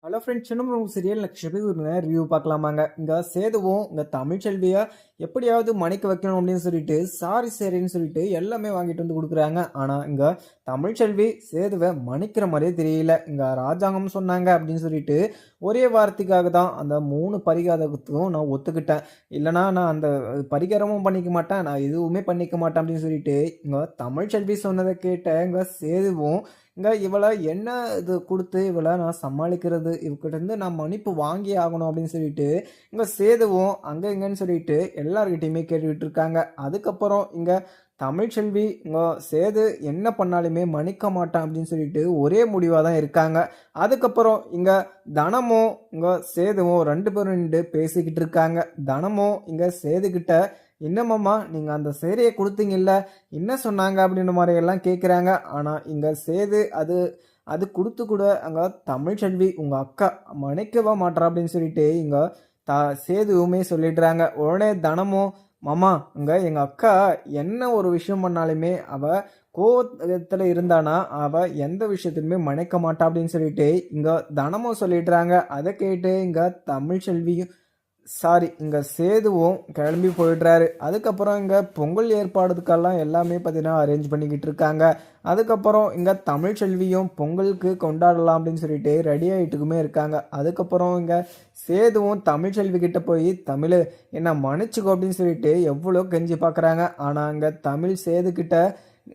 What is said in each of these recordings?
Hello friends, இன்னும் serial நட்சத்திரத்துக்கு ஒரு ரிவ்யூ பார்க்கலாமாங்க. இங்கே சேதுவும் இங்கே தமிழ்ச்செல்வியை எப்படியாவது மணிக்க வைக்கணும் அப்படின்னு சொல்லிட்டு சரின்னு சொல்லிட்டு எல்லாமே வாங்கிட்டு வந்து கொடுக்குறாங்க. ஆனால் இங்கே தமிழ்ச்செல்வி சேதுவை மன்னிக்கிற மாதிரியே தெரியல. இங்கே ராஜாங்கம் சொன்னாங்க அப்படின்னு சொல்லிட்டு ஒரே வார்த்தைக்காக தான் அந்த 3 பரிகாரத்துக்கும் நான் ஒத்துக்கிட்டேன். இல்லைனா நான் அந்த பரிகாரமும் பண்ணிக்க மாட்டேன், நான் எதுவுமே பண்ணிக்க மாட்டேன் அப்படின்னு சொல்லிட்டு இங்கே தமிழ்ச்செல்வி சொன்னதை கேட்ட இங்கே சேதுவும் இவளை என்ன இது கொடுத்து இவளை நான் சமாளிக்கிறது, இவகிட்டேருந்து நான் மன்னிப்பு வாங்கி ஆகணும் அப்படின்னு சொல்லிட்டு சேதுவும் அங்கே இங்கன்னு சொல்லிட்டு எல்லார்கிட்டையுமே கேட்டுக்கிட்டு இருக்காங்க. அதுக்கப்புறம் தமிழ்ச்செல்வி சேது என்ன பண்ணாலுமே மன்னிக்க மாட்டான் அப்படின்னு சொல்லிட்டு ஒரே முடிவாக தான் இருக்காங்க. அதுக்கப்புறம் தனமும் சேதுவும் 2 பேரும் நின்று பேசிக்கிட்டு இருக்காங்க. தனமும் சேதுக்கிட்ட இன்னமாம்மா நீங்கள் அந்த சேரையை கொடுத்தீங்கல்ல, என்ன சொன்னாங்க அப்படின்ற மாதிரியெல்லாம் கேட்குறாங்க. ஆனால் சேது அது கொடுத்து கூட அங்கே தமிழ்ச்செல்வி உங்கள் அக்கா மன்னிக்கவா மாட்டா அப்படின்னு சொல்லிட்டு சேதுவுமே சொல்லிடுறாங்க. உடனே தனமும் மாமா எங்கள் அக்கா என்ன ஒரு விஷயம் பண்ணாலுமே அவள் கோவத்தில் இருந்தானா அவள் எந்த விஷயத்துலையுமே மன்னிக்க மாட்டா அப்படின்னு சொல்லிட்டு தனமும் சொல்லிடுறாங்க. அதை கேட்டு தமிழ்ச்செல்வியும் சேதுவும் கிளம்பி போயிடுறாரு. அதுக்கப்புறம் பொங்கல் ஏற்பாடுக்கெல்லாம் எல்லாமே பார்த்தீங்கன்னா அரேஞ்ச் பண்ணிக்கிட்டு இருக்காங்க. அதுக்கப்புறம் தமிழ்ச்செல்வியும் பொங்கலுக்கு கொண்டாடலாம் அப்படின்னு சொல்லிட்டு ரெடி ஆகிட்டுக்குமே இருக்காங்க. அதுக்கப்புறம் சேதுவும் தமிழ்ச்செல்வி கிட்ட போய் தமிழ் என்ன மன்னிச்சுக்கோ அப்படின்னு சொல்லிட்டு எவ்வளோ கெஞ்சி பார்க்குறாங்க. ஆனால் தமிழ் சேதுக்கிட்ட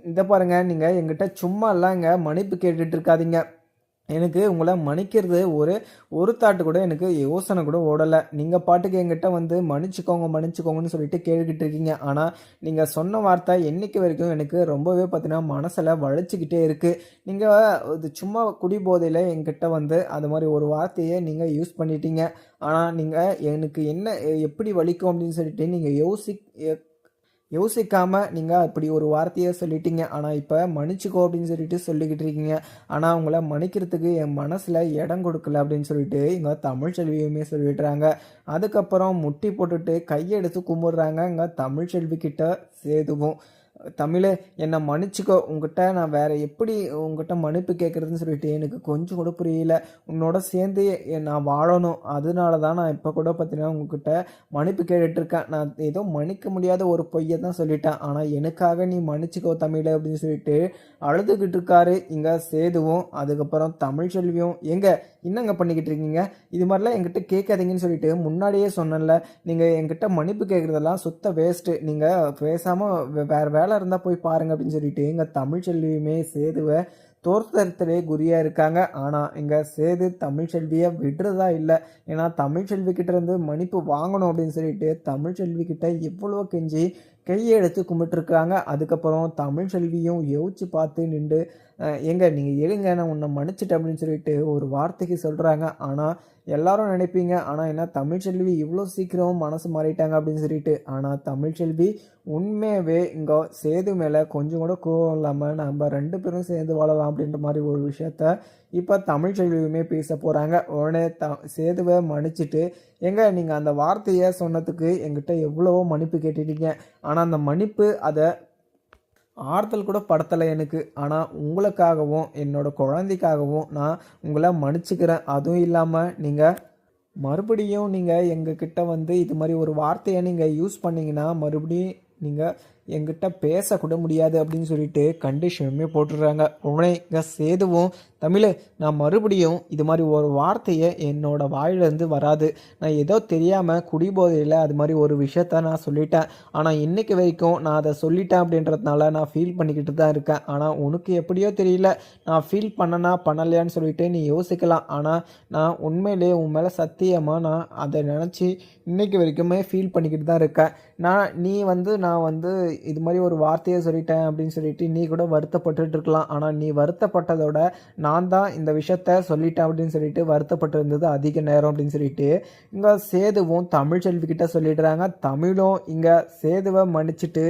இதை பாருங்க, நீங்கள் எங்கிட்ட சும்மா எல்லாம் மன்னிப்பு கேட்டுட்டு இருக்காதீங்க, எனக்கு உங்களை மன்னிக்கிறது ஒரு தாட்டு கூட எனக்கு யோசனை கூட ஓடலை. நீங்கள் பாட்டுக்கு என்கிட்ட வந்து மன்னிச்சுக்கோங்கன்னு சொல்லிட்டு கேட்டுக்கிட்டு இருக்கீங்க. ஆனால் நீங்கள் சொன்ன வார்த்தை என்றைக்கு வரைக்கும் எனக்கு ரொம்பவே பார்த்தீங்கன்னா மனசில் வளைச்சிக்கிட்டே இருக்குது. நீங்கள் இது சும்மா குடிபோதையில் என்கிட்ட வந்து அது மாதிரி ஒரு வார்த்தையை நீங்கள் யூஸ் பண்ணிட்டீங்க. ஆனால் நீங்கள் எனக்கு என்ன எப்படி வலிக்கும் அப்படின்னு சொல்லிட்டு நீங்கள் யோசிக்காமல் நீங்கள் அப்படி ஒரு வார்த்தையை சொல்லிட்டீங்க. ஆனால் இப்போ மன்னிச்சுக்கோ அப்படின்னு சொல்லிட்டு சொல்லிக்கிட்டு இருக்கீங்க. ஆனால் உங்களை மன்னிக்கிறதுக்கு என் மனசில் இடம் கொடுக்கல அப்படின்னு சொல்லிட்டு தமிழ்ச்செல்வியுமே சொல்லிடுறாங்க. அதுக்கப்புறம் முட்டி போட்டுட்டு கையெடுத்து கும்பிடுறாங்க தமிழ்ச்செல்வி கிட்ட சேதுவும். தமிழே என்னை மன்னிச்சுக்கோ, உங்ககிட்ட நான் வேறு எப்படி உங்ககிட்ட மன்னிப்பு கேட்குறதுன்னு சொல்லிட்டு எனக்கு கொஞ்சம் கூட புரியல. உன்னோட சேர்ந்து நான் வாழணும், அதனால தான் நான் இப்போ கூட பார்த்தீங்கன்னா உங்ககிட்ட மன்னிப்பு கேட்டுட்ருக்கேன். நான் ஏதோ மன்னிக்க முடியாத ஒரு பொய்யை தான் சொல்லிட்டேன், ஆனால் எனக்காக நீ மன்னிச்சுக்கோ தமிழ் அப்படின்னு சொல்லிட்டு அழுதுகிட்டு இருக்காரு சேதுவும். அதுக்கப்புறம் தமிழ்ச்செல்வியும் என்னங்க பண்ணிக்கிட்டு இருக்கீங்க, இது மாதிரிலாம் என்கிட்ட கேட்காதீங்கன்னு சொல்லிட்டு முன்னாடியே சொன்னேன்ல, நீங்கள் என்கிட்ட மன்னிப்பு கேட்குறதெல்லாம் சுத்த வேஸ்ட்டு, நீங்கள் பேசாமல் வேறு வேலை இருந்தால் போய் பாருங்கள் அப்படின்னு சொல்லிட்டு தமிழ்ச்செல்வியுமே சேதுவை தோற்றத்திலே குறியாக இருக்காங்க. ஆனால் சேது தமிழ்ச்செல்வியை விடுறதா இல்லை. ஏன்னா தமிழ்ச்செல்வி கிட்ட இருந்து மன்னிப்பு வாங்கணும் அப்படின்னு சொல்லிட்டு தமிழ்ச்செல்வி கிட்ட எவ்வளோ கெஞ்சி கையை எடுத்து கும்பிட்டுருக்காங்க. அதுக்கப்புறம் தமிழ்ச்செல்வியும் யோசிச்சு பார்த்து நின்று நீங்கள் எழுங்க, நான் உன்னை மன்னிச்சிட்டேன் அப்படின்னு சொல்லிட்டு ஒரு வார்த்தைக்கு சொல்கிறாங்க. ஆனால் எல்லாரும் நினைப்பீங்க, ஆனால் என்ன தமிழ்ச்செல்வி இவ்வளோ சீக்கிரம் மனசு மாறிட்டாங்க அப்படின்னு சொல்லிட்டு. ஆனால் தமிழ்ச்செல்வி உண்மையாகவே சேது மேலே கொஞ்சம் கூட கோவம் இல்லாமல் நம்ம 2 பேரும் சேர்ந்து வாழலாம் அப்படின்ற மாதிரி ஒரு விஷயத்த இப்போ தமிழ்ச்செல்வியுமே பேச போகிறாங்க. உடனே சேதுவை மன்னிச்சுட்டு நீங்கள் அந்த வார்த்தையை சொன்னதுக்கு எங்கிட்ட எவ்வளவோ மன்னிப்பு கேட்டுட்டீங்க, ஆனால் அந்த மன்னிப்பு அதை ஆறுதல் கூட படுத்தலை எனக்கு. ஆனால் உங்களுக்காகவும் என்னோடய குழந்தைக்காகவும் நான் உங்களை மன்னிச்சுக்கிறேன். அதுவும் இல்லாமல் மறுபடியும் எங்ககிட்ட வந்து இது மாதிரி ஒரு வார்த்தையை நீங்கள் யூஸ் பண்ணிங்கன்னா மறுபடியும் நீங்கள் என்கிட்ட பேசக்கூட முடியாது அப்படின்னு சொல்லிட்டு கண்டிஷனுமே போட்டுடுறாங்க. உடனே சேதுவும் தமிழ் நான் மறுபடியும் இது மாதிரி ஒரு வார்த்தையை என்னோட வாயிலேருந்து வராது, நான் ஏதோ தெரியாமல் குடிபோதையில் அது மாதிரி ஒரு விஷயத்த நான் சொல்லிட்டேன், ஆனால் இன்றைக்கு வரைக்கும் நான் அதை சொல்லிட்டேன் அப்படின்றதுனால நான் ஃபீல் பண்ணிக்கிட்டு தான் இருக்கேன். ஆனால் உனக்கு எப்படியோ தெரியல, நான் ஃபீல் பண்ணலையான்னு சொல்லிட்டு நீ யோசிக்கலாம். ஆனால் நான் உண்மையிலே உன் மேலே சத்தியமாக நான் அதை நினச்சி இன்றைக்கு வரைக்குமே ஃபீல் பண்ணிக்கிட்டு தான் இருக்கேன். நான் வந்து இது மாதிரி ஒரு வார்த்தையை சொல்லிட்டேன் அப்படின்னு சொல்லிட்டு நீ கூட வருத்தப்பட்டு இருக்கலாம். ஆனால் நீ வருத்தப்பட்டதோட நான் தான் இந்த விஷயத்த சொல்லிட்டேன் அப்படின்னு சொல்லிட்டு வருத்தப்பட்டு இருந்தது அதிக நேரம் அப்படின்னு சொல்லிட்டு சேதுவும் தமிழ்ச்செல்வி கிட்ட சொல்லிடுறாங்க. தமிழும் சேதுவை மன்னிச்சுட்டு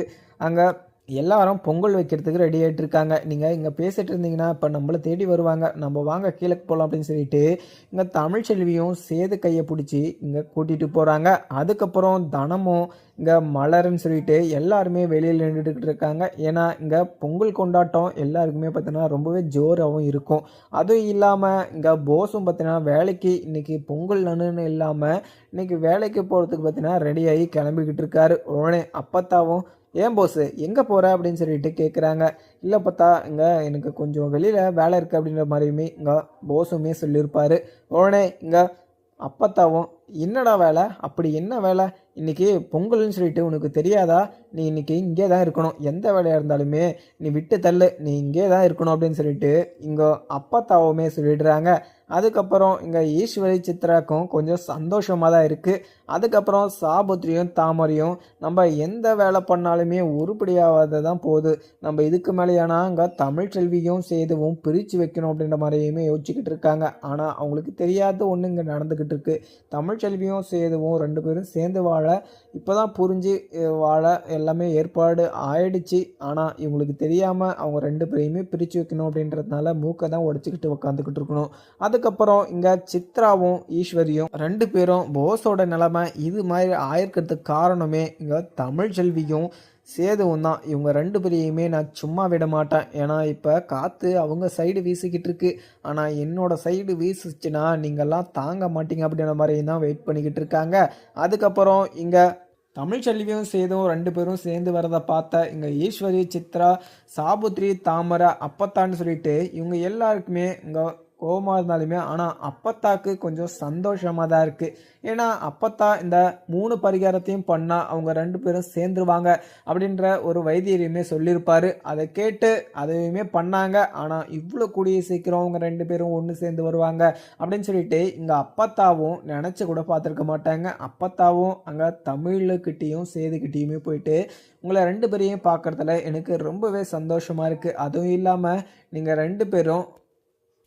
எல்லாரும் பொங்கல் வைக்கிறதுக்கு ரெடி ஆகிட்டு இருக்காங்க. நீங்கள் இங்கே பேசிகிட்டு இருந்தீங்கன்னா இப்போ நம்மளை தேடி வருவாங்க, நம்ம வாங்க கீழே போகலாம் அப்படின்னு சொல்லிட்டு இங்கே தமிழ்ச்செல்வியும் சேது கையை பிடிச்சி இங்கே கூட்டிகிட்டு போகிறாங்க. அதுக்கப்புறம் தனமும் இங்கே மலருன்னு சொல்லிட்டு எல்லாருமே வெளியில் நின்றுட்டு இருக்காங்க. ஏன்னா இங்கே பொங்கல் கொண்டாட்டம் எல்லாருக்குமே பார்த்தீங்கன்னா ரொம்பவே ஜோராகவும் இருக்கும். அதுவும் இல்லாமல் இங்கே போஸும் பார்த்தீங்கன்னா வேலைக்கு இன்றைக்கி பொங்கல் நன்னு இல்லாமல் இன்றைக்கி வேலைக்கு போகிறதுக்கு பார்த்தீங்கன்னா ரெடியாகி கிளம்பிக்கிட்டு இருக்காரு. உடனே அப்பத்தாவும் ஏன் போஸு எங்கே போகிற அப்படின்னு சொல்லிட்டு கேட்குறாங்க. இல்லை பார்த்தா இங்கே எனக்கு கொஞ்சம் வெளியில் வேலை இருக்குது அப்படின்ற மாதிரியுமே இங்கே போஸுமே சொல்லியிருப்பார். உடனே இங்கே அப்பத்தாவும் என்னடா வேலை, அப்படி என்ன வேலை, இன்றைக்கி பொங்கல்னு சொல்லிட்டு உனக்கு தெரியாதா, நீ இன்றைக்கி இங்கே தான் இருக்கணும், எந்த வேலையாக இருந்தாலுமே நீ விட்டு தள்ளு, நீ இங்கே தான் இருக்கணும் அப்படின்னு சொல்லிட்டு இங்கே அப்பத்தாவுமே சொல்லிடுறாங்க. அதுக்கப்புறம் இங்கே ஈஸ்வரி சித்ராக்கும் கொஞ்சம் சந்தோஷமாக தான் இருக்குது. அதுக்கப்புறம் சாபுத்திரியும் தாமரையும் நம்ம எந்த வேலை பண்ணாலுமே உருப்படியாகாத தான் போகுது, நம்ம இதுக்கு மேலேயானா அங்கே தமிழ்ச்செல்வியும் சேதுவும் பிரித்து வைக்கணும் அப்படின்ற மாதிரியுமே யோசிச்சுக்கிட்டு இருக்காங்க. ஆனால் அவங்களுக்கு தெரியாத ஒன்று இங்கே நடந்துக்கிட்டு இருக்கு. தமிழ்ச்செல்வியும் சேதுவும் 2 பேரும் சேர்ந்து வாழ இப்போ தான் புரிஞ்சு வாழ எல்லாமே ஏற்பாடு ஆயிடுச்சு. ஆனால் இவங்களுக்கு தெரியாமல் அவங்க 2 பேரையுமே பிரித்து வைக்கணும் அப்படின்றதுனால மூக்கை தான் உடச்சிக்கிட்டு உட்காந்துக்கிட்டு இருக்கணும். அதுக்கப்புறம் இங்கே சித்ராவும் ஈஸ்வரியும் 2 பேரும் போஸோட நிலைமை இது மாதிரி ஆயிருக்கிறதுக்கு காரணமே இங்கே தமிழ்ச்செல்வியும் சேதுவும் தான். இவங்க 2 பேரையுமே நான் சும்மா விட மாட்டேன். ஏன்னா இப்போ காற்று அவங்க சைடு வீசிக்கிட்டு இருக்கு, ஆனால் என்னோட சைடு வீசிச்சுன்னா நீங்கள்லாம் தாங்க மாட்டீங்க அப்படின்ற மாதிரி தான் வெயிட் பண்ணிக்கிட்டு இருக்காங்க. அதுக்கப்புறம் இங்கே தமிழ்ச்செல்வியும் சேதும் 2 பேரும் சேர்ந்து வரதை பார்த்த இங்கே ஈஸ்வரி சித்ரா சாபுத்ரி தாமரை அப்பத்தான்னு சொல்லிட்டு இவங்க எல்லாருக்குமே இங்கே கோபமாக இருந்தாலுமே ஆனால் அப்பத்தாக்கு கொஞ்சம் சந்தோஷமாக தான் இருக்குது. ஏன்னா அப்பத்தா இந்த 3 பரிகாரத்தையும் பண்ணால் அவங்க 2 பேரும் சேர்ந்துருவாங்க அப்படின்ற ஒரு வைத்தியரையுமே சொல்லியிருப்பார். அதை கேட்டு அதையுமே பண்ணாங்க. ஆனால் இவ்வளோ கூடிய சீக்கிரம் அவங்க 2 பேரும் ஒன்று சேர்ந்து வருவாங்க அப்படின்னு சொல்லிட்டு இங்கே அப்பத்தாவும் நினச்சி கூட பார்த்துருக்க மாட்டாங்க. அப்பத்தாவும் அங்கே தமிழுக்கிட்டேயும் சேதுக்கிட்டேயுமே போயிட்டு உங்களை 2 பேரையும் பார்க்குறதுல எனக்கு ரொம்பவே சந்தோஷமாக இருக்குது. அதுவும் இல்லாமல் நீங்கள் 2 பேரும்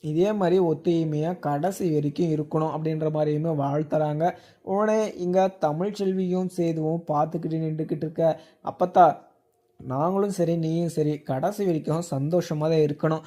இதே மாதிரி ஒத்துழைமையாக கடைசி வரைக்கும் இருக்கணும் அப்படின்ற மாதிரியுமே வாழ்த்துறாங்க. உடனே இங்கே தமிழ்ச்செல்வியும் சேதுவும் பார்த்துக்கிட்டு நின்றுக்கிட்டு இருக்க அப்பத்தா நாங்களும் சரி நீயும் சரி கடைசி வரைக்கும் சந்தோஷமாக தான் இருக்கணும்.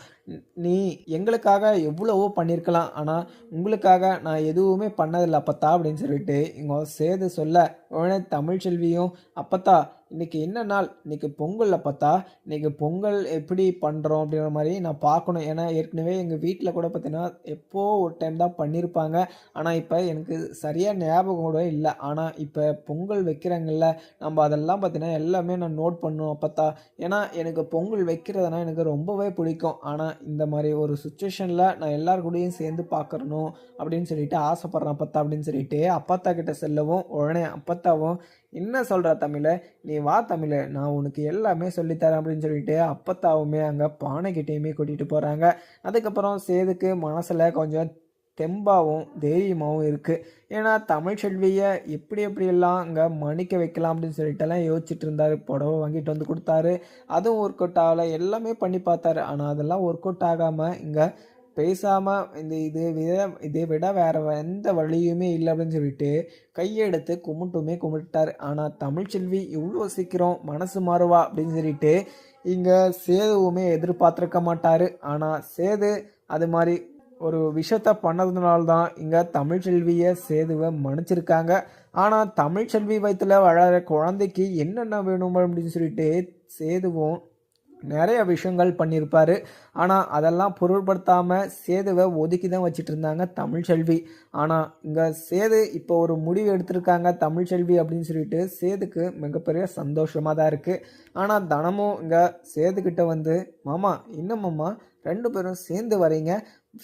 நீ எங்களுக்காக எவ்வளவோ பண்ணியிருக்கலாம், ஆனால் உங்களுக்காக நான் எதுவுமே பண்ணதில்லை அப்பத்தா அப்படின்னு சொல்லிட்டு இங்கே சேது சொல்ல உடனே தமிழ்ச்செல்வியும் அப்பத்தா இன்றைக்கி என்ன நாள், இன்றைக்கி பொங்கல் அப்பத்தா, இன்றைக்கி பொங்கல் எப்படி பண்ணுறோம் அப்படின்ற மாதிரி நான் பார்க்கணும். ஏன்னா ஏற்கனவே எங்கள் வீட்டில் கூட பார்த்தீங்கன்னா எப்போது ஒரு டைம் தான் பண்ணியிருப்பாங்க, ஆனால் இப்போ எனக்கு சரியாக ஞாபகம் கூட இல்லை. ஆனால் இப்போ பொங்கல் வைக்கிறாங்கல்ல, நம்ம அதெல்லாம் பார்த்தீங்கன்னா எல்லாமே நான் நோட் பண்ணும் அப்பத்தா. ஏன்னா எனக்கு பொங்கல் வைக்கிறதுனா எனக்கு ரொம்பவே பிடிக்கும். ஆனால் இந்த மாதிரி ஒரு சுச்சுவேஷனில் நான் எல்லார் கூடயும் சேர்ந்து பார்க்கணும் அப்படின்னு சொல்லிட்டு ஆசைப்பட்றேன் அப்பத்தா அப்படின்னு சொல்லிட்டு அப்பத்தா கிட்ட செல்லவும் உடனே அப்பத்தாவும் என்ன சொல்கிற தமிழை, நீ வா தமிழை, நான் உனக்கு எல்லாமே சொல்லித்தரேன் அப்படின்னு சொல்லிட்டு அப்பத்தாவுமே அங்கே பானைக்கிட்டேயுமே கூட்டிகிட்டு போகிறாங்க. அதுக்கப்புறம் சேதுக்கு மனசில் கொஞ்சம் தெம்பாகவும் தைரியமாகவும் இருக்குது. ஏன்னா தமிழ்ச்செல்வியை எப்படியெல்லாம் அங்கே மன்னிக்க வைக்கலாம் அப்படின்னு சொல்லிட்டுலாம் யோசிச்சுட்டு இருந்தார். புடவை வாங்கிட்டு வந்து கொடுத்தாரு, அதுவும் ஒர்க் அவுட் ஆகலை, எல்லாமே பண்ணி பார்த்தாரு. ஆனால் அதெல்லாம் ஒர்க் அவுட் ஆகாமல் இங்கே பேசாமல் இதை விட வேறு எந்த வழியுமே இல்லை அப்படின்னு சொல்லிட்டு கையெடுத்து கும்பிட்டார். ஆனால் தமிழ்ச்செல்வி இவ்வளோ சீக்கிரம் மனசு மாறுவா அப்படின்னு சொல்லிட்டு இங்கே சேதுவுமே எதிர்பார்த்துருக்க மாட்டார். ஆனால் சேது அது மாதிரி ஒரு விஷயத்த பண்ணதுனால்தான் இங்கே தமிழ்ச்செல்வியை சேதுவை மன்னிச்சிருக்காங்க. ஆனால் தமிழ்ச்செல்வி வயிற்றில் வளர குழந்தைக்கு என்னென்ன வேணும் அப்படின்னு சொல்லிட்டு சேதுவும் நிறைய விஷயங்கள் பண்ணியிருப்பார். ஆனால் அதெல்லாம் பொருட்படுத்தாமல் சேதுவை ஒதுக்கி தான் வச்சுட்டு இருந்தாங்க தமிழ்ச்செல்வி. ஆனால் இங்கே சேது இப்போ ஒரு முடிவு எடுத்திருக்காங்க தமிழ்ச்செல்வி அப்படின்னு சொல்லிட்டு சேதுக்கு மிகப்பெரிய சந்தோஷமாக தான் இருக்குது. ஆனால் தனமும் இங்கே சேதுக்கிட்ட வந்து மாமா இன்னும் மாமா 2 பேரும் சேர்ந்து வரீங்க,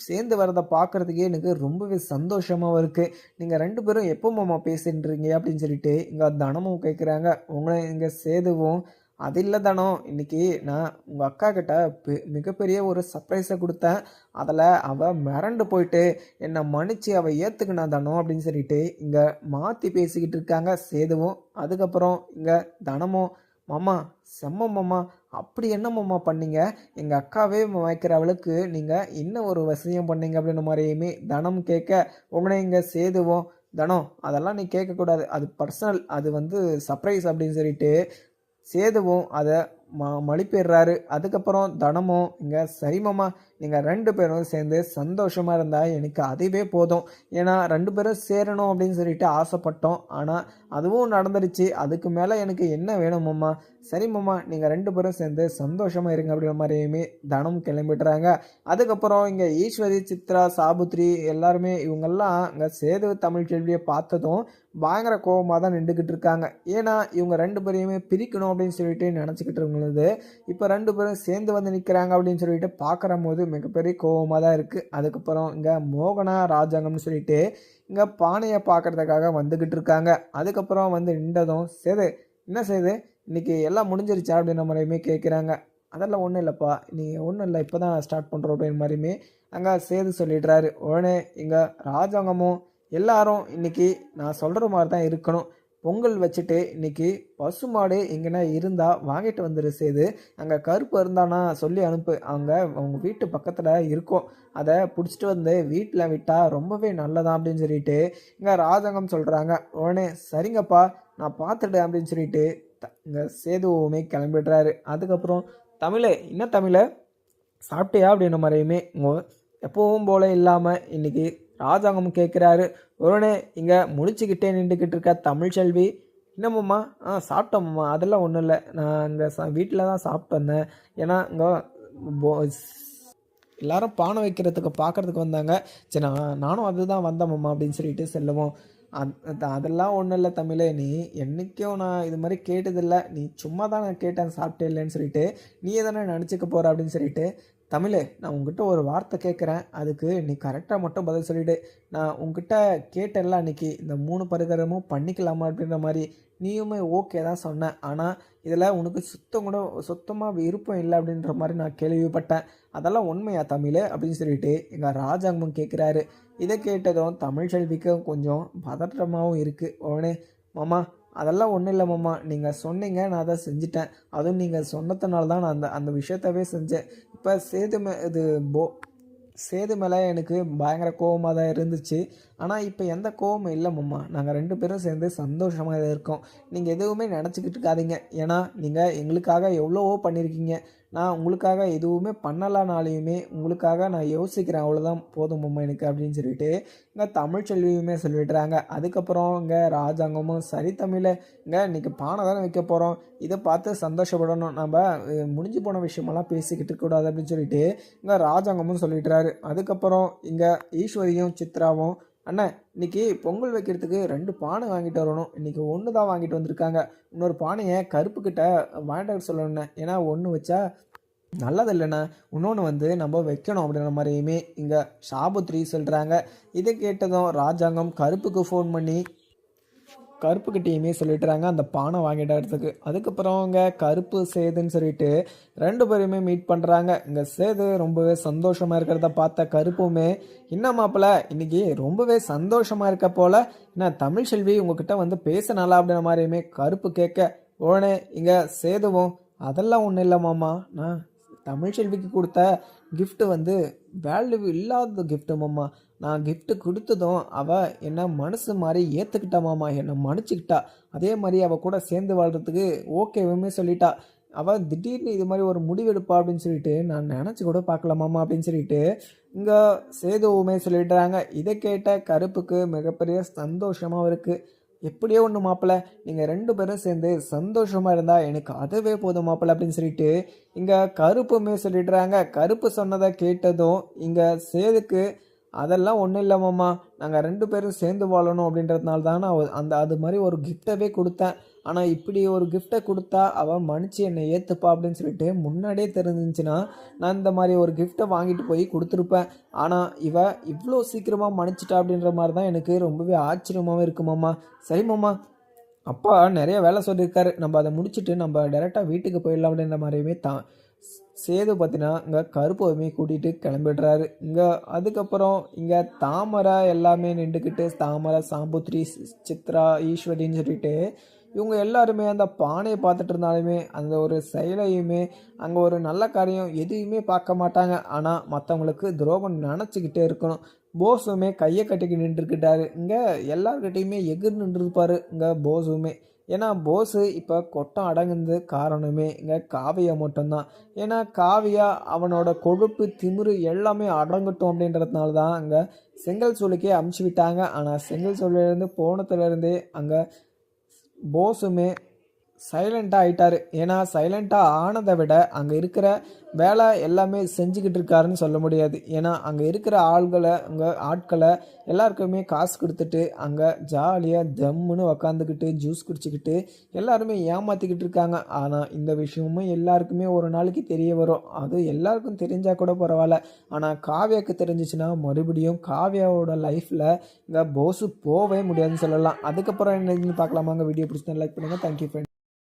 சேர்ந்து வரதை பார்க்குறதுக்கே எனக்கு ரொம்பவே சந்தோஷமாகவும் இருக்குது, நீங்கள் 2 பேரும் எப்போ மாமா பேசுன்றீங்க அப்படின்னு சொல்லிட்டு இங்கே தனமும் கேட்குறாங்க. உங்களை இங்கே சேதுவும் அது இல்லை தானோ, இன்றைக்கி நான் உங்கள் அக்கா கிட்ட மிகப்பெரிய ஒரு சர்ப்ரைஸை கொடுத்தேன், அதில் அவள் மிரண்டு போயிட்டு என்னை மன்னிச்சு அவள் ஏற்றுக்கினா தானோ அப்படின்னு சொல்லிட்டு இங்கே மாற்றி பேசிக்கிட்டு இருக்காங்க சேதுவும். அதுக்கப்புறம் இங்கே தனமும் மாமா செம்ம மாமா, அப்படி என்ன மாமா பண்ணீங்க, எங்கள் அக்காவே வைக்கிற அவளுக்கு நீங்கள் இன்னும் ஒரு விஷயம் பண்ணீங்க அப்படின்ற மாதிரியுமே தனம் கேட்க உடனே இங்கே சேதுவும் தனம் அதெல்லாம் நீ கேட்கக்கூடாது, அது பர்சனல், அது சர்ப்ரைஸ் அப்படின்னு சொல்லிட்டு சேதுவும் அதை மழுப்பிடுறாரு. அதுக்கப்புறம் தனமும் இங்கே சரிமாமா நீங்கள் 2 பேரும் சேர்ந்து சந்தோஷமாக இருந்தால் எனக்கு அதுவே போதும். ஏன்னா 2 பேரும் சேரணும் அப்படின்னு சொல்லிட்டு ஆசைப்பட்டோம். ஆனால் அதுவும் நடந்துருச்சு. அதுக்கு மேலே எனக்கு என்ன வேணுமாம்மா? சரிமாம்மா நீங்கள் 2 பேரும் சேர்ந்து சந்தோஷமாக இருங்க அப்படின்ற மாதிரியுமே தனம் கிளம்பிடுறாங்க. அதுக்கப்புறம் இங்கே ஈஸ்வரி, சித்ரா, சாபுத்ரி எல்லாருமே இவங்கெல்லாம் இங்கே சேது தமிழ்ச்செல்வியை பார்த்ததும் பயங்கர கோபமாக தான் நின்றுக்கிட்டு இருக்காங்க. ஏன்னா இவங்க 2 பேரையுமே பிரிக்கணும் அப்படின்னு சொல்லிட்டு நினச்சிக்கிட்டு இருந்தது இப்போ 2 பேரும் சேர்ந்து வந்து நிற்கிறாங்க அப்படின்னு சொல்லிட்டு பார்க்குற போது மிகப்பெரிய கோபமாக தான் இருக்குது. அதுக்கப்புறம் இங்கே மோகனா ராஜாங்கம்னு சொல்லிட்டு இங்கே பானையை பார்க்குறதுக்காக வந்துக்கிட்டு இருக்காங்க. அதுக்கப்புறம் வந்து நின்றதும் சேது என்ன செய்து இன்னைக்கு எல்லாம் முடிஞ்சிருச்சா அப்படின்ற மாதிரியுமே கேட்குறாங்க. அதெல்லாம் ஒன்றும் இல்லைப்பா, நீங்கள் ஒன்றும் இல்லை இப்போ தான் ஸ்டார்ட் பண்ணுறோம் அப்படின்ற மாதிரியுமே அங்கே சேது சொல்லிடுறாரு. உடனே இங்கே ராஜாங்கமும் எல்லாரும் இன்னைக்கு நான் சொல்கிற மாதிரி தான் இருக்கணும். பொங்கல் வச்சுட்டு இன்னைக்கு பசுமாடு எங்கன்னா இருந்தால் வாங்கிட்டு வந்துரு சேது. அங்கே கருப்பு இருந்தானா சொல்லி அனுப்பு. அவங்க வீட்டு பக்கத்தில் இருக்கும். அதை பிடிச்சிட்டு வந்து வீட்டில் விட்டால் ரொம்பவே நல்லதான் அப்படின்னு சொல்லிட்டு இங்கே ராஜாங்கம் சொல்கிறாங்க. உடனே சரிங்கப்பா நான் பார்த்துட்டேன் அப்படின்னு சொல்லிட்டு இங்கே சேதுவுமே கிளம்பிடுறாரு. அதுக்கப்புறம் தமிழே என்ன தமிழை சாப்பிட்டியா அப்படின்ற மாதிரியுமே எப்பவும் போல இல்லாமல் இன்னைக்கு ராஜாங்கம் கேட்குறாரு. உடனே இங்கே முடிச்சுக்கிட்டே நின்றுக்கிட்டு இருக்க தமிழ்ச்செல்வி என்னம்மா சாப்பிட்டோம்மா அதெல்லாம் ஒன்றும் இல்லை, நான் இங்கே வீட்டில் தான் சாப்பிட்டு வந்தேன். ஏன்னா இங்கே எல்லாரும் பானை வைக்கிறதுக்கு பார்க்குறதுக்கு வந்தாங்க. சரி நானும் அதுதான் வந்தேம்மா அப்படின்னு சொல்லிட்டு செல்லுவோம். அதெல்லாம் ஒன்றும் இல்லை தமிழே, நீ என்றைக்கும் நான் இது மாதிரி கேட்டதில்லை, நீ சும்மா தான் நான் கேட்டேன் சாப்பிட்டே இல்லைன்னு சொல்லிட்டு நீ தானே நினச்சிக்க போகிற அப்படின்னு சொல்லிட்டு தமிழே நான் உங்ககிட்ட ஒரு வார்த்தை கேட்குறேன், அதுக்கு நீ கரெக்டாக மட்டும் பதில் சொல்லிவிடு. நான் உங்ககிட்ட கேட்டேன்ல அன்றைக்கி இந்த 3 பரிகாரமும் பண்ணிக்கலாமா அப்படின்ற மாதிரி நீயுமே ஓகே தான் சொன்னேன். ஆனால் இதில் உனக்கு சுத்தமாக விருப்பம் இல்லை அப்படின்ற மாதிரி நான் கேள்விப்பட்டேன். அதெல்லாம் உண்மையா தமிழ் அப்படின்னு சொல்லிட்டு எங்கள் ராஜாங்கமும் கேட்குறாரு. இதை கேட்டதும் தமிழ்ச்செல்விக்கும் கொஞ்சம் பதற்றமாகவும் இருக்குது. உடனே மாமா அதெல்லாம் ஒன்றும் இல்லை மாமா, நீங்கள் சொன்னீங்க நான் அதை செஞ்சிட்டேன். அதுவும் நீங்கள் சொன்னதுனால தான் நான் அந்த விஷயத்தவே செஞ்சேன். இப்போ சேது மேலே எனக்கு பயங்கர கோபமாக தான் இருந்துச்சு. ஆனால் இப்போ எந்த கோபமும் இல்லை மாமா, நாங்கள் 2 பேரும் சேர்ந்து சந்தோஷமாக இருக்கோம். நீங்கள் எதுவுமே நினச்சிக்கிட்டு இருக்காதீங்க. ஏன்னா நீங்கள் எங்களுக்காக எவ்வளவோ பண்ணியிருக்கீங்க. நான் உங்களுக்காக எதுவுமே பண்ணலானாலையுமே உங்களுக்காக நான் யோசிக்கிறேன், அவ்வளோதான் போதும் மாமா எனக்கு அப்படின்னு சொல்லிட்டு இங்கே தமிழ்ச்செல்வியுமே சொல்லிடுறாங்க. அதுக்கப்புறம் இங்கே ராஜாங்கமும் சரி தமிழை இன்றைக்கி பானை தானே வைக்க போகிறோம், இதை பார்த்து சந்தோஷப்படணும், நம்ம முடிஞ்சு போன விஷயமெல்லாம் பேசிக்கிட்டு இருக்கக்கூடாது அப்படின்னு சொல்லிட்டு இங்கே ராஜாங்கமும் சொல்லிடுறாரு. அதுக்கப்புறம் இங்கே ஈஸ்வரியும் சித்ராவும் அண்ணன் இன்னைக்கு பொங்கல் வைக்கிறதுக்கு 2 பானை வாங்கிட்டு வரணும், இன்றைக்கி 1 தான் வாங்கிட்டு வந்திருக்காங்க, இன்னொரு பானையை கருப்புக்கிட்ட வாங்கிட்டு வர சொல்லணுண்ணே, ஏன்னா 1 வச்சா நல்லது இல்லைண்ணா, இன்னொன்று வந்து நம்ம வைக்கணும் அப்படின்ற மாதிரியுமே இங்கே சாபுத்ரி சொல்கிறாங்க. இதை கேட்டதும் ராஜாங்கம் கருப்புக்கு ஃபோன் பண்ணி கருப்புக்கிட்டேயுமே சொல்லிட்டுறாங்க அந்த பானை வாங்கிட்ட இடத்துக்கு. அதுக்கப்புறம் இங்கே கருப்பு சேதுன்னு சொல்லிட்டு 2 பேருமே மீட் பண்ணுறாங்க. இங்கே சேது ரொம்பவே சந்தோஷமாக இருக்கிறத பார்த்த கருப்புமே என்ன மாப்பிள்ள இன்னைக்கு ரொம்பவே சந்தோஷமாக இருக்க போல், என்ன தமிழ்ச்செல்வி உங்ககிட்ட வந்து பேசினாலா அப்படின்ற மாதிரியுமே கருப்பு கேட்க, உடனே இங்கே சேதுவும் அதெல்லாம் ஒன்றும் இல்லை மாமா, நான் தமிழ்ச்செல்விக்கு கொடுத்த கிஃப்ட்டு வந்து வேல்யூ இல்லாத கிஃப்ட்டு மாமா, நான் கிஃப்ட்டு கொடுத்ததும் அவள் என்னை மனசு மாதிரி ஏற்றுக்கிட்டா மாமா, என்னை மன்னிச்சிக்கிட்டா, அதே மாதிரி அவள் கூட சேர்ந்து வாழ்கிறதுக்கு ஓகேவுமே சொல்லிட்டா. அவள் திடீர்னு இது மாதிரி ஒரு முடிவெடுப்பா அப்படின்னு சொல்லிட்டு நான் நினச்சி கூட பார்க்கல மாமா அப்படின்னு சொல்லிட்டு இங்கே சேதுவுமே சொல்லிடுறாங்க. இதை கேட்ட கருப்புக்கு மிகப்பெரிய சந்தோஷமாக இருக்குது. எப்படியோ ஒன்று மாப்பிள்ள, நீங்கள் 2 பேரும் சேர்ந்து சந்தோஷமாக இருந்தால் எனக்கு அதுவே போதும் மாப்பிள்ள அப்படின்னு சொல்லிட்டு இங்கே கருப்புமே சொல்லிடுறாங்க. கருப்பு சொன்னதை கேட்டதும் இங்கே சேதுக்கு அதெல்லாம் ஒன்றும் இல்லை மாமா, நாங்கள் 2 பேரும் சேர்ந்து வாழணும் அப்படின்றதுனால தான் நான் அது மாதிரி ஒரு கிஃப்டவே கொடுத்தேன். ஆனால் இப்படி ஒரு கிஃப்டை கொடுத்தா அவள் மன்னிச்சு என்னை ஏற்றுப்பா அப்படின்னு சொல்லிட்டு முன்னாடியே தெரிஞ்சிச்சுன்னா நான் இந்த மாதிரி ஒரு கிஃப்டை வாங்கிட்டு போய் கொடுத்துருப்பேன். ஆனால் இவ்வளோ சீக்கிரமாக மன்னிச்சிட்டா அப்படின்ற மாதிரி தான் எனக்கு ரொம்பவே ஆச்சரியமாகவும் இருக்குது மாமா. சரி மாமா, அப்பா நிறைய வேலை சொல்லியிருக்காரு, நம்ம அதை முடிச்சுட்டு நம்ம டைரெக்டாக வீட்டுக்கு போயிடலாம் அப்படின்ற மாதிரியுமே சேது பார்த்தீங்கன்னா இங்கே கருப்புமே கூட்டிகிட்டு கிளம்பிடுறாரு. இங்கே அதுக்கப்புறம் இங்கே தாமரை எல்லாமே நின்றுக்கிட்டு தாமரை, சாம்புத்ரி, சித்ரா, ஈஸ்வரின்னு சொல்லிட்டு இவங்க எல்லாருமே அந்த பானையை பார்த்துட்டு இருந்தாலுமே அந்த ஒரு செயலையுமே அங்கே ஒரு நல்ல காரியம் எதுவுமே பார்க்க மாட்டாங்க. ஆனால் மற்றவங்களுக்கு துரோகம் நினச்சிக்கிட்டே இருக்கணும். போஸுமே கையை கட்டிக்கு நின்றுக்கிட்டாரு. இங்கே எல்லார்கிட்டையுமே எகிர் நின்றுருப்பார். இங்கே போஸுமே ஏன்னா போஸு இப்போ கொட்டம் அடங்குனது காரணமே இங்கே காவியா மட்டும்தான். ஏன்னா காவியா அவனோட கொழுப்பு திமிரு எல்லாமே அடங்கட்டும் அப்படின்றதுனால தான் அங்கே செங்கல் சூளைக்கே அமுச்சு விட்டாங்க. ஆனால் செங்கல் சூளையிலேருந்து போனதுலேருந்தே அங்கே போஸுமே சைலண்ட்டாக ஆயிட்டாரு. ஏன்னா சைலண்ட்டாக ஆனதை விட அங்கே இருக்கிற வேலை எல்லாமே செஞ்சுக்கிட்டு இருக்காருன்னு சொல்ல முடியாது. ஏன்னா அங்கே இருக்கிற ஆட்களை எல்லாருக்குமே காசு கொடுத்துட்டு அங்கே ஜாலியாக தம்முன்னு உக்காந்துக்கிட்டு ஜூஸ் குடிச்சிக்கிட்டு எல்லாருமே ஏமாற்றிக்கிட்டு இருக்காங்க. ஆனால் இந்த விஷயமும் எல்லாருக்குமே ஒரு நாளைக்கு தெரிய வரும். அது எல்லாருக்கும் தெரிஞ்சால் கூட பரவாயில்ல. ஆனால் காவியாவுக்கு தெரிஞ்சிச்சுன்னா மறுபடியும் காவியாவோட லைஃப்பில் இங்கே போஸு போகவே முடியாதுன்னு சொல்லலாம். அதுக்கப்புறம் என்னன்னு பார்க்கலாமாங்க. வீடியோ பிடிச்சிருந்தா லைக் பண்ணுங்கள். Thank you friend.